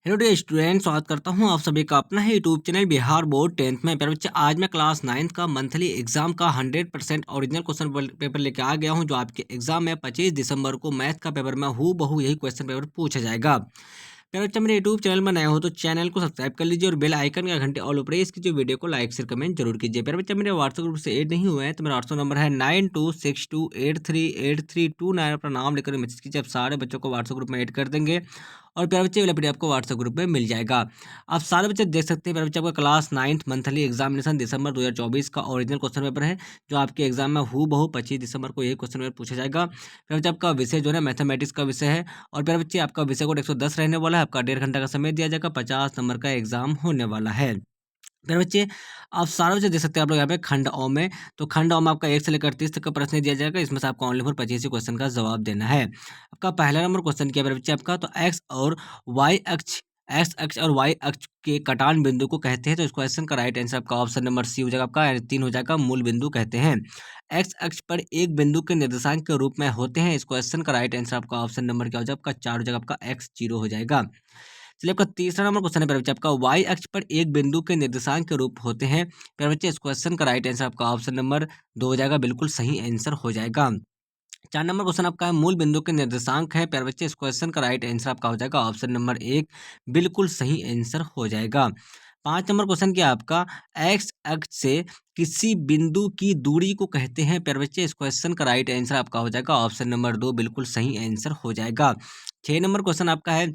Hello dear student, स्वागत करता हूं आप सभी का अपना ही YouTube channel Bihar board 10th में। प्यारे बच्चे, आज मैं क्लास 9th का मंथली एग्जाम का 100% ओरिजिनल क्वेश्चन पेपर लेके आ गया हूं, जो आपके एग्जाम में 25 दिसंबर को मैथ का पेपर में हूबहू यही क्वेश्चन पेपर पूछा जाएगा। प्यारे बच्चे, मेरे यूट्यूब चैनल में नए हो तो चैनल को सब्सक्राइब कर लीजिए और बेल आइकन का घंटे ऑल प्रेस कीजिए। वीडियो को लाइक शेयर कमेंट जरूर कीजिए। प्यारे बच्चे, मेरे व्हाट्सएप ग्रुप से ऐड नहीं हुए हैं तो मेरा व्हाट्सएप नंबर है 9262838329। अपना नाम लेकर मैसेज कीजिए, आप सारे बच्चों को व्हाट्सएप ग्रुप में ऐड कर देंगे और प्यारे बच्चे वाला पीडीएफ आपको व्हाट्सएप ग्रुप में मिल जाएगा। आप सारे बच्चे देख सकते हैं प्यारे बच्चे, आपका क्लास 9th मंथली एग्जामिनेशन दिसंबर 2024 का ओरिजिनल क्वेश्चन पेपर है, जो आपके एग्जाम में हूबहू 25 दिसंबर को यही क्वेश्चन पेपर पूछा जाएगा। प्यारे बच्चे, आपका विषय जो है मैथमेटिक्स का विषय है और प्यारे बच्चे आपका विषय कोड 110 रहने वाला है। आपका 1.5 घंटा का समय दिया जाएगा, 50 नंबर का एग्जाम होने वाला है। प्यारे बच्चे, आप सारे बच्चे देख सकते हैं आप लोग यहाँ पे खंड ओ में, तो खंड ओ में आपका 1 से लेकर 30 तक का प्रश्न दिया जाएगा। इसमें से आपको ओनली फॉर 25 क्वेश्चन का जवाब देना है। आपका पहला नंबर क्वेश्चन क्या है प्यारे बच्चे, आपका तो एक्स अक्ष और वाई अक्ष के कटान बिंदु को कहते हैं। तो इस क्वेश्चन का राइट आंसर आपका ऑप्शन नंबर सी हो जाएगा, आपका यानी 3 हो जाएगा। मूल बिंदु कहते हैं। एक्स अक्ष पर एक बिंदु के निर्देशांक के रूप में होते हैं। इस क्वेश्चन का राइट आंसर आपका ऑप्शन नंबर क्या हो जाएगा, आपका 4 हो जाएगा, आपका एक्स 0 हो जाएगा। चलिए, आपका तीसरा नंबर क्वेश्चन है प्यारे बच्चे, आपका वाई अक्ष पर एक बिंदु के निर्देशांक के रूप होते हैं। प्यारे बच्चे, इस क्वेश्चन का राइट आंसर आपका ऑप्शन नंबर 2 हो जाएगा, बिल्कुल सही आंसर हो जाएगा। 4 नंबर क्वेश्चन आपका है मूल बिंदु के निर्देशांक है। प्यारे बच्चे, इस क्वेश्चन का राइट आंसर आपका हो जाएगा ऑप्शन नंबर 1, बिल्कुल सही आंसर हो जाएगा। 5 नंबर क्वेश्चन क्या है आपका, एक्स अक्ष से किसी बिंदु की दूरी को कहते हैं। प्यारे बच्चे, इस क्वेश्चन का राइट आंसर आपका हो जाएगा ऑप्शन नंबर 2, बिल्कुल सही आंसर हो जाएगा। 6 नंबर क्वेश्चन आपका है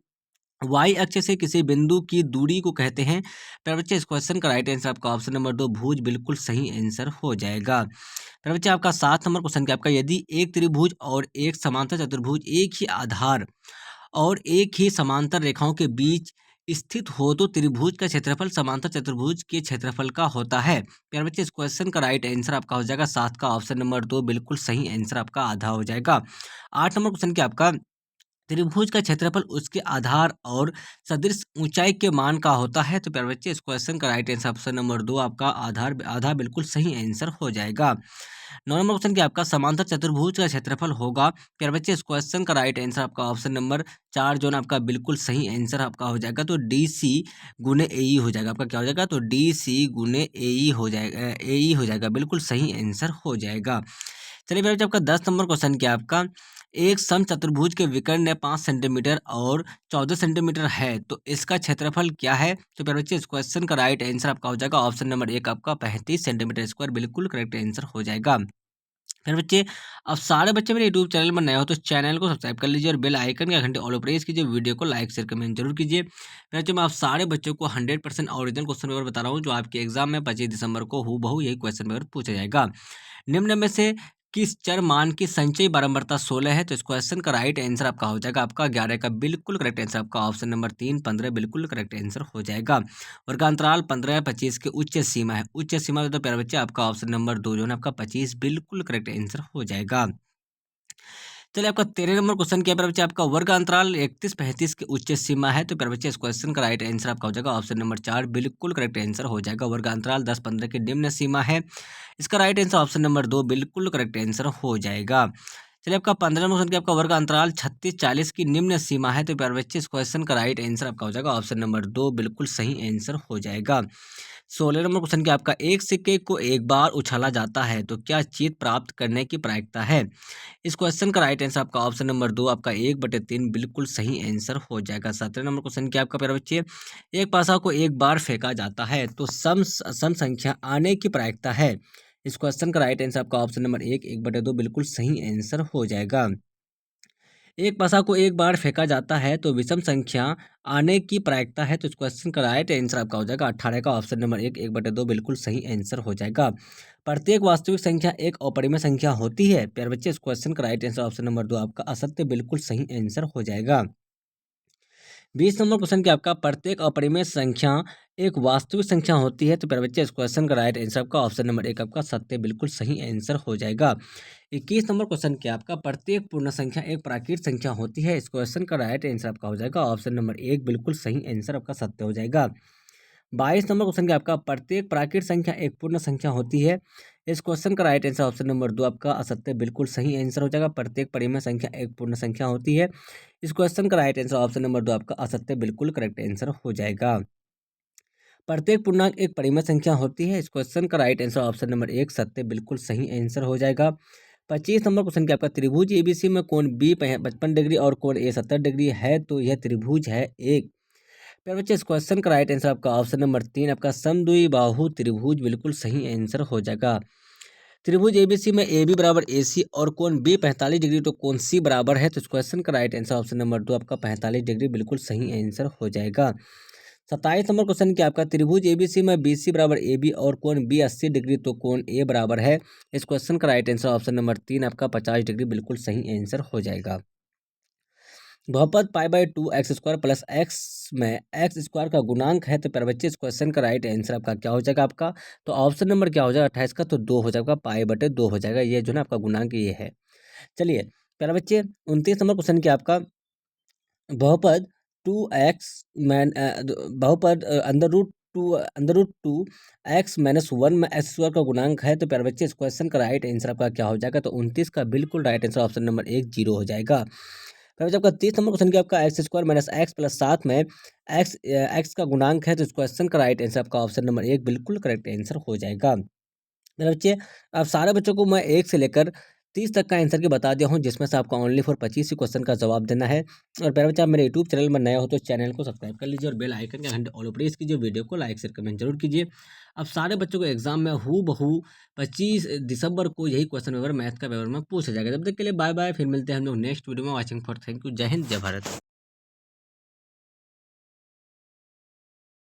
वाई अक्ष से किसी बिंदु की दूरी को कहते हैं। प्यारे बच्चे, इस क्वेश्चन का राइट आंसर आपका ऑप्शन नंबर 2, भुज, बिल्कुल सही आंसर हो जाएगा। प्यारे बच्चे, आपका 7 नंबर क्वेश्चन क्या आपका, यदि एक त्रिभुज और एक समांतर चतुर्भुज एक ही आधार और एक ही समांतर रेखाओं के बीच स्थित हो तो त्रिभुज का क्षेत्रफल समांतर चतुर्भुज के क्षेत्रफल का होता है। प्यारे बच्चे, इस क्वेश्चन का राइट आंसर आपका हो जाएगा 7 का ऑप्शन नंबर 2, बिल्कुल सही आंसर आपका आधा हो जाएगा। 8 नंबर क्वेश्चन क्या आपका, त्रिभुज का क्षेत्रफल उसके आधार और सदृश ऊंचाई के मान का होता है। तो प्यारे बच्चे, इस क्वेश्चन का राइट आंसर ऑप्शन नंबर 2, आपका आधार आधा बिल्कुल सही आंसर हो जाएगा। 9 नंबर क्वेश्चन क्या आपका, समांतर चतुर्भुज का क्षेत्रफल होगा। प्यारे बच्चे, इस क्वेश्चन का राइट आंसर आपका ऑप्शन नंबर 4 जो ना आपका बिल्कुल सही आंसर आपका हो जाएगा। तो डी सी गुने ए हो जाएगा, आपका क्या हो जाएगा, तो डी सी गुने ए हो जाएगा, ए हो जाएगा, बिल्कुल सही आंसर हो जाएगा। चलिए प्यारे बच्चे, आपका 10 नंबर क्वेश्चन क्या आपका, एक समचतुर्भुज के विकर्ण 5 सेंटीमीटर और 14 सेंटीमीटर है, तो इसका क्षेत्रफल क्या है। तो प्यारे बच्चे, इस क्वेश्चन का राइट आंसर आपका हो जाएगा ऑप्शन नंबर 1, आपका 35 सेंटीमीटर स्क्वायर, बिल्कुल करेक्ट आंसर हो जाएगा। फिर बच्चे, अब सारे बच्चे मेरे यूट्यूब चैनल में नए हो तो चैनल को सब्सक्राइब कर लीजिए और बेल आइकन का घंटे ऑल प्रेस कीजिए। वीडियो को लाइक शेयर कमेंट जरूर कीजिए। फिर बच्चे, मैं आप सारे बच्चों को 100% ओरिजिनल क्वेश्चन पेपर बता रहा हूँ, जो आपके एग्जाम में 25 दिसंबर को हूबहू यही क्वेश्चन पेपर पूछा जाएगा। निम्न में से किस चर मान की संचयी बारंबारता 16 है। तो इस क्वेश्चन का राइट आंसर आपका हो जाएगा आपका 11 का बिल्कुल करेक्ट आंसर आपका ऑप्शन नंबर 3, 15 बिल्कुल करेक्ट आंसर हो जाएगा। वर्गांतराल 15 25 की उच्च सीमा है। उच्च सीमा तो प्यारे बच्चे, आपका ऑप्शन नंबर 2 जो है आपका 25 बिल्कुल करेक्ट आंसर हो जाएगा। चलिए, आपका 13 नंबर क्वेश्चन क्या है प्यारे बच्चे, आपका वर्ग अंतराल 31-35 की उच्च सीमा है। तो प्यारे बच्चे, इस क्वेश्चन का राइट आंसर आपका हो जाएगा ऑप्शन नंबर 4, बिल्कुल करेक्ट आंसर हो जाएगा। वर्ग अंतराल 10-15 की निम्न सीमा है। इसका राइट आंसर ऑप्शन नंबर 2, बिल्कुल करेक्ट आंसर हो जाएगा। चलिए, आपका 15 नंबर क्वेश्चन क्या आपका वर्ग अंतराल 36-40 की निम्न सीमा है। तो प्यारे बच्चे, इस क्वेश्चन का राइट आंसर आपका हो जाएगा ऑप्शन नंबर 2, बिल्कुल सही आंसर हो जाएगा। 16 नंबर क्वेश्चन क्या आपका, एक सिक्के को एक बार उछाला जाता है तो क्या जीत प्राप्त करने की प्रायिकता है। इस क्वेश्चन का राइट आंसर आपका ऑप्शन नंबर 2, आपका 1/3 बिल्कुल सही आंसर हो जाएगा। 17 नंबर क्वेश्चन क्या आपका प्यारे बच्चे, एक पासा को एक बार फेंका जाता है तो सम संख्या आने की प्रायिकता है। इस क्वेश्चन का राइट आंसर आपका ऑप्शन नंबर 1, 1/2 बिल्कुल सही आंसर हो जाएगा। एक पासा को एक बार फेंका जाता है तो विषम संख्या आने की प्रायिकता है। तो इस क्वेश्चन का राइट आंसर आपका हो जाएगा 18 का ऑप्शन नंबर 1, 1/2 बिल्कुल सही आंसर हो जाएगा। प्रत्येक वास्तविक संख्या एक अपरिमेय संख्या होती है। प्यारे बच्चे, इस क्वेश्चन का राइट आंसर ऑप्शन नंबर 2, आपका असत्य बिल्कुल सही आंसर हो जाएगा। 20 नंबर क्वेश्चन क्या आपका, प्रत्येक अपरिमेय संख्या एक वास्तविक संख्या होती है। तो प्यारे बच्चे, इस क्वेश्चन का राइट आंसर आपका ऑप्शन नंबर 1, आपका सत्य बिल्कुल सही आंसर हो जाएगा। 21 नंबर क्वेश्चन क्या आपका, प्रत्येक पूर्ण संख्या एक प्राकृत संख्या होती है। इस क्वेश्चन का राइट आंसर आपका हो जाएगा ऑप्शन नंबर 1, बिल्कुल सही आंसर आपका सत्य हो जाएगा। 22 नंबर क्वेश्चन क्या आपका, प्रत्येक प्राकृत संख्या एक पूर्ण संख्या होती है। इस क्वेश्चन का राइट आंसर ऑप्शन नंबर 2 आपका असत्य बिल्कुल सही आंसर हो जाएगा। प्रत्येक परिमेय संख्या एक पूर्ण संख्या होती है। इस क्वेश्चन का राइट आंसर ऑप्शन नंबर 2 आपका असत्य बिल्कुल करेक्ट आंसर हो जाएगा। प्रत्येक पूर्णांक एक परिमेय संख्या होती है। इस क्वेश्चन का राइट आंसर ऑप्शन नंबर 1 सत्य बिल्कुल सही आंसर हो जाएगा। 25 नंबर क्वेश्चन क्या आपका, त्रिभुज एबीसी में कोण बी 55 डिग्री और कोण ए 70 डिग्री है, तो यह त्रिभुज है एक। फिर बच्चे इस क्वेश्चन का राइट आंसर आपका ऑप्शन नंबर 3 आपका समद्विबाहु त्रिभुज बिल्कुल सही आंसर हो जाएगा। त्रिभुज एबीसी में ए बी बराबर ए सी और कोण बी 45 डिग्री, तो कोण सी बराबर है, तो इस क्वेश्चन का राइट आंसर ऑप्शन नंबर 2 आपका 45 डिग्री बिल्कुल सही आंसर हो जाएगा। 27 नंबर क्वेश्चन क्या आपका, त्रिभुज एबीसी में बी सी बराबर ए बी और कोण बी 80 डिग्री, तो कोण ए बराबर है। इस क्वेश्चन का राइट आंसर ऑप्शन नंबर 3 आपका 50 डिग्री बिल्कुल सही आंसर हो जाएगा। बहुपद π/2 एक्स स्क्वायर प्लस एक्स में एक्स स्क्वायर का गुणांक है, तो प्यारे बच्चे इस क्वेश्चन का राइट आंसर आपका क्या हो जाएगा आपका, तो ऑप्शन नंबर क्या हो जाएगा 28 का, तो 2 हो जाएगा, π/2 हो जाएगा। ये जो ना आपका गुणांक ये है। चलिए प्यारे बच्चे 29 नंबर क्वेश्चन क्या आपका, बहुपद 2x बहुपद under root two X minus 1 में एक्स स्क्वायर का गुणांक है, तो प्यारे बच्चे इस क्वेश्चन का राइट आंसर आपका क्या हो जाएगा, तो 29 का बिल्कुल राइट आंसर ऑप्शन नंबर 1 0 हो जाएगा। प्यारे बच्चे आपका 30 नंबर क्वेश्चन क्या आपका, x square minus x plus 7 में एक्स का गुणांक है, तो इस क्वेश्चन का राइट आंसर आपका ऑप्शन नंबर 1 बिल्कुल करेक्ट आंसर हो जाएगा। मेरे बच्चे अब सारे बच्चों को मैं 1 से लेकर 30 तक का आंसर की बता दिया हूँ, जिसमें से आपको ओनली फॉर 25 ही क्वेश्चन का जवाब देना है। और प्यारे बच्चे आप मेरे यूट्यूब चैनल में नए हो तो चैनल को सब्सक्राइब कर लीजिए और बेल आइकन के घंटे ऑल प्रेस कीजिए। वीडियो को लाइक शेयर कमेंट जरूर कीजिए। अब सारे बच्चों को एग्जाम में हूबहू 25 दिसंबर को यही क्वेश्चन पेपर मैथ का पेपर में पूछा जाएगा। तब तक के लिए बाय बाय, फिर मिलते हैं हम लोग नेक्स्ट वीडियो में। वॉचिंग फॉर, थैंक यू, जय हिंद जय भारत।